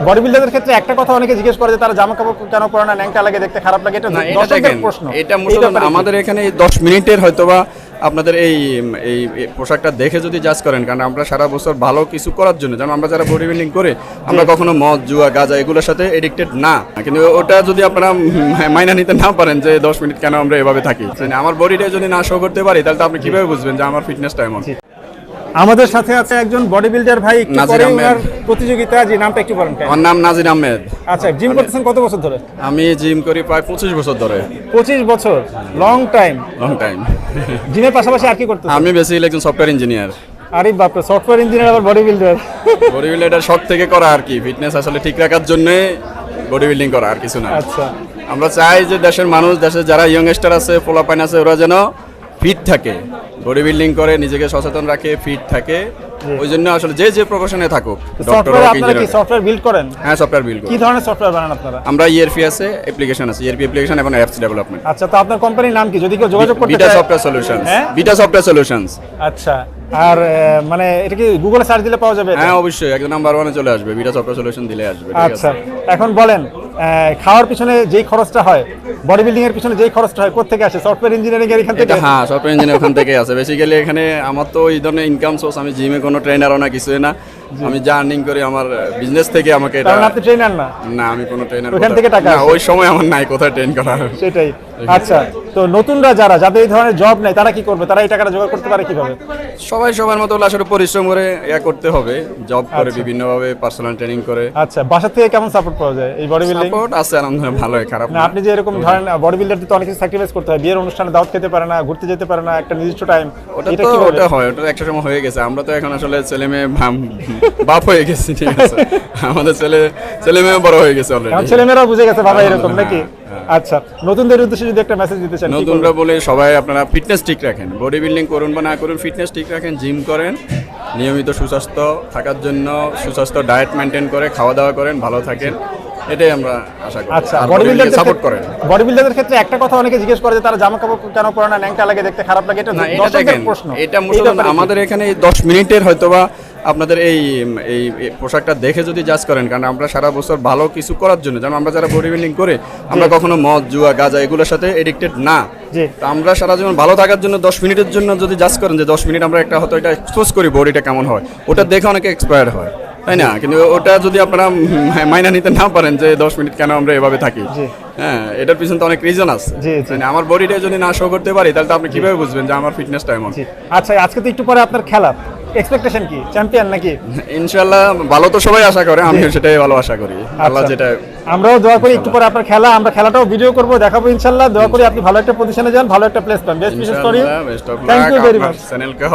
Body বিল্ডারদের ক্ষেত্রে একটা কথা অনেকে জিজ্ঞেস করে যে তারা জামা কাপড় কেন পরে না, ন্যাংটা লাগে, দেখতে খারাপ লাগে, এটা দর্শকদের প্রশ্ন। এটা মূলত আমাদের এখানে 10 মিনিটের হয়তোবা আপনাদের এই এই পোশাকটা দেখে যদি জাজ করেন, কারণ আমরা সারা বছর ভালো কিছু করার জন্য, যেমন আমরা যারা বডি বিল্ডিং করে আমরা কখনো মদ, জুয়া, গাঁজা এগুলোর সাথে এডিক্টেড না, কিন্তু ওটা যদি আপনারা মাইনা নিতে না পারেন যে 10 মিনিট কেন আমরা এভাবে থাকি, আমার বডিটা যদি না শো করতে পারি তাহলে তো আপনি কিভাবে বুঝবেন যে আমার ফিটনেসটা এমন। আমাদের সাথে আছে একজন বডি বিল্ডার ভাই, একটু পরে ওনার প্রতিযোগিতা, যে নামটা একটু বলেন। আমার নাম নাজির আহমেদ। আচ্ছা, জিম করতেছেন কত বছর ধরে? আমি জিম করি প্রায় 25 বছর ধরে। 25 বছর, লং টাইম। জিমের পাশাপাশি আর কি করতেছেন? আমি বেসিক্যালি একজন সফটওয়্যার ইঞ্জিনিয়ার। আরে বাপ রে, সফটওয়্যার ইঞ্জিনিয়ার আবার বডি বিল্ডার। বডি বিল্ডার শখ থেকে করা আর কি, ফিটনেস আসলে ঠিক রাখার জন্য বডি বিল্ডিং করা, আর কিছু না। আচ্ছা, আমরা চাই যে দেশের মানুষ, দেশের যারা ইয়ংস্টার আছে, পোলাপাইন আছে, ওরা যেন ফিট থাকে, বডি বিল্ডিং করে, নিজেকে সচেতন রাখে, ফিট থাকে। ওই জন্য আসলে যে যে প্রফেশনে থাকুক, ডক্টর হোক, ইঞ্জিনিয়ার। সফটওয়্যার বিল্ড করেন? হ্যাঁ, সফটওয়্যার বিল্ড করি। কি ধরনের সফটওয়্যার বানান আপনারা? আমরা ইআরপি আছে, অ্যাপ্লিকেশন আছে, ইআরপি অ্যাপ্লিকেশন এবং অ্যাপস ডেভেলপমেন্ট। আচ্ছা, তো আপনার কোম্পানির নাম কি, যদি কেউ যোগাযোগ করতে চায়? Beta software solutions. হ্যাঁ, বিটা সফটওয়্যার সলিউশনস। আচ্ছা, আর মানে এটা কি গুগলে সার্চ দিলে পাওয়া যাবে? হ্যাঁ, অবশ্যই, একদম নাম্বার 1 এ চলে আসবে, বিটা সফটওয়্যার সলিউশন দিলে আসবে। আচ্ছা, এখন বলেন, খাওয়ার পিছনে যেই খরচটা হয়, বডি বিল্ডিং এর পিছনে যেই খরচটা হয়, কোথা থেকে আসে? সফটওয়্যার ইঞ্জিনিয়ারিং এর এখান থেকে? হ্যাঁ, সফটওয়্যার ইঞ্জিনিয়ার ওখান থেকে আসে। বেসিক্যালি এখানে আমার তো এই ধরনের ইনকাম সোর্স, আমি জিমে কোনো ট্রেনারও না, কিছুই না, আমি যা আর্নিং করি আমার বিজনেস থেকে। আমাকে এটা, আপনি ট্রেনার না? না, আমি কোনো ট্রেনার ওখান থেকে টাকা না, ওই সময় আমার নাই কোথায় ট্রেন করা। সেটাই। আচ্ছা, তো নতুনরা যাদের এই ধরনের জব নেই, তারা কি করবে? তারা এই টাকাটা জোগাড় করতে পারে কিভাবে? সবাই সবার মতো আসলে পরিশ্রম করে করতে হবে, জব করে, বিভিন্নভাবে পার্সোনাল ট্রেনিং করে। আচ্ছা, বাসা থেকে কেমন সাপোর্ট পাওয়া যায় এই বডি বিল্ডিং? সাপোর্ট আছে, আলহামদুলিল্লাহ ভালোই, খারাপ না। আপনি যে এরকম ধরেন বডি বিল্ডারদের তো অনেক কিছু স্যাক্রিফাইস করতে হয়, বিয়ের অনুষ্ঠানে দাওয়াত খেতে পারে না, ঘুরতে যেতে পারে না, একটা নির্দিষ্ট টাইম। ওটা হয়, ওটা একটা সময় হয়ে গেছে। আমরা তো এখন আসলে ছেলে মেয়ে বাপ হয়ে গেছি, ঠিক আছে, আমাদের ছেলে মেয়ে বড় হয়ে গেছে অলরেডি, ছেলে মেয়েরাও বুঝে গেছে বাবা এরকম নাকি? আচ্ছা, নতুনদের উদ্দেশ্যে যদি একটা মেসেজ দিতে চান? নতুনরা বলে সবাই আপনারা ফিটনেস ঠিক রাখেন, বডি বিল্ডিং করুন বা না করুন, ফিটনেস ঠিক রাখেন, জিম করেন, নিয়মিত সুস্বাস্থ্য থাকার জন্য সুস্বাস্থ্য ডায়েট মেনটেন করে খাওয়া দাওয়া করেন, ভালো থাকেন, এটাই আমরা আশা করি। আচ্ছা, বডি বিল্ডিং সাপোর্ট করেন। বডি বিল্ডারদের ক্ষেত্রে একটা কথা অনেকে জিজ্ঞেস করে যে তারা জামা কাপড় কেন পরে না, ন্যাংটা লাগে, দেখতে খারাপ লাগে, এটা দর্শকদের প্রশ্ন। এটা মূলত আমাদের এখানে 10 মিনিটের হয়তোবা আপনাদের এই এই পোশাকটা দেখে যদি জাজ করেন, কারণ আমরা সারা বছর ভালো কিছু করার জন্য, যেমন আমরা যারা বডি বিল্ডিং করে আমরা কখনো মদ, জুয়া, গাঁজা এগুলোর সাথে এডিক্টেড না, তো আমরা সারা জীবন ভালো থাকার জন্য 10 মিনিটের জন্য যদি জাজ করেন যে 10 মিনিট আমরা একটা হয়তো এটা এক্সপোজ করি, বডিটা কেমন হয়, ওটা দেখে অনেকে এক্সপায়ার হয়, তাই না? কিন্তু ওটা যদি আপনারা মাইনা নিতে না পারেন যে 10 মিনিট কেন আমরা এভাবে থাকি, হ্যাঁ, এটার পিছনে তো অনেক রিজন আছে। আমার বডিটা যদি না শো করতে পারি তাহলে তো আপনি কিভাবে বুঝবেন যে আমার ফিটনেসটা এমন। আচ্ছা, আজকে তো একটু পরে আপনার খেলা, এক্সপেকটেশন কি, চ্যাম্পিয়ন নাকি? ইনশাআল্লাহ ভালো তো সবাই আশা করে, আমিও সেটাই ভালো আশা করি, আল্লাহ যেটা। আমরাও দোয়া করি একটু পরে আপনার খেলা, আমরা খেলাটাও ভিডিও করব, দেখাবো ইনশাআল্লাহ। দোয়া করি আপনি ভালো একটা পজিশনে যান, ভালো একটা প্লেস পান। বেস্ট উইশেস করি, থ্যাংক ইউ ভেরি মাচ। চ্যানেলকে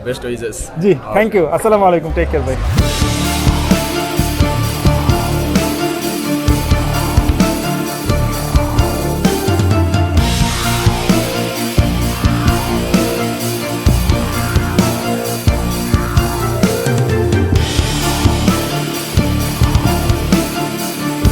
বেস্ট উইশেস। জি, থ্যাংক ইউ, আসসালামু আলাইকুম, টেক কেয়ার ভাই।